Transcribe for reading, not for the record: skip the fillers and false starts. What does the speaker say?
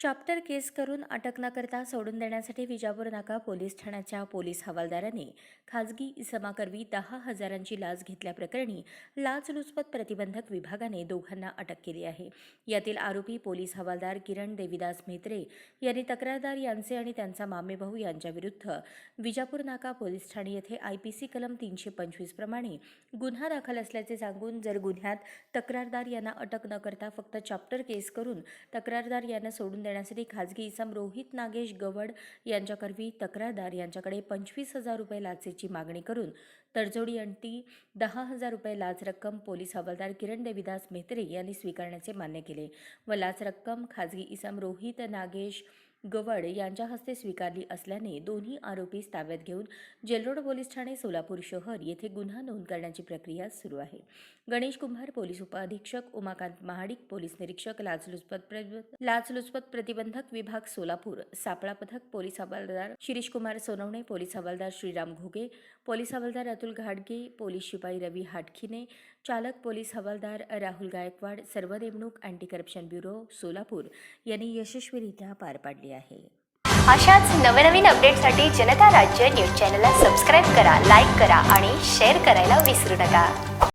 Chapter केस करून अटक न करता सोडून देण्यासाठी विजापूर नाका पोलीस ठाण्याच्या पोलीस हवालदाराने खाजगी इसमाकरवी 10,000ची लाच घेतल्याप्रकरणी लाचलुचपत प्रतिबंधक विभागाने दोघांना अटक केली आहे। यातील आरोपी पोलीस हवालदार किरण देविदास म्हेत्रे यांनी तक्रारदार यांचे आणि त्यांचा मामेभाऊ यांच्याविरुद्ध विजापूर नाका पोलीस ठाणे येथे IPC कलम 325 प्रमाणे गुन्हा दाखल असल्याचे सांगून जर गुन्ह्यात तक्रारदार यांना अटक न करता फक्त चॅप्टर केस करून तक्रारदार यांना सोडून देण्यासाठी खाजगी इसम रोहित नागेश गवड यांच्याकरवी तक्रारदार यांच्याकडे 25,000 रुपये लाचेची मागणी करून तडजोडी अंती 10,000 रुपये लाच रक्कम पोलीस हवालदार किरण देविदास म्हेत्रे यांनी स्वीकारण्याचे मान्य केले व लाच रक्कम खाजगी इसम रोहित नागेश गवड यांच्या हस्ते स्वीकारली असल्याने दोन्ही आरोपीस ताब्यात घेऊन जेलरोड पोलीस ठाणे सोलापूर शहर येथे गुन्हा नोंद करण्याची प्रक्रिया सुरू आहे। गणेश कुंभार पोलीस उपअधीक्षक, उमाकांत महाडिक पोलीस निरीक्षक, लाचलुचपत प्रतिबंधक विभाग सोलापूर, सापळा पथक पोलीस हवालदार शिरीष कुमार सोनवणे, पोलीस हवालदार श्रीराम घोगे, पोलीस हवालदार अतुल घाडगे, पोलीस शिपाई रवी हाटखिने, चालक पोलीस हवालदार राहुल गायकवाड, सर्व नेमणूक अँटी करप्शन ब्युरो सोलापूर यांनी यशस्वीरित्या पार पाडली आहे। अशाच नवनवीन अपडेटसाठी जनता राज्य न्यूज चॅनलला सबस्क्राईब करा, लाईक करा आणि शेअर करायला विसरू नका।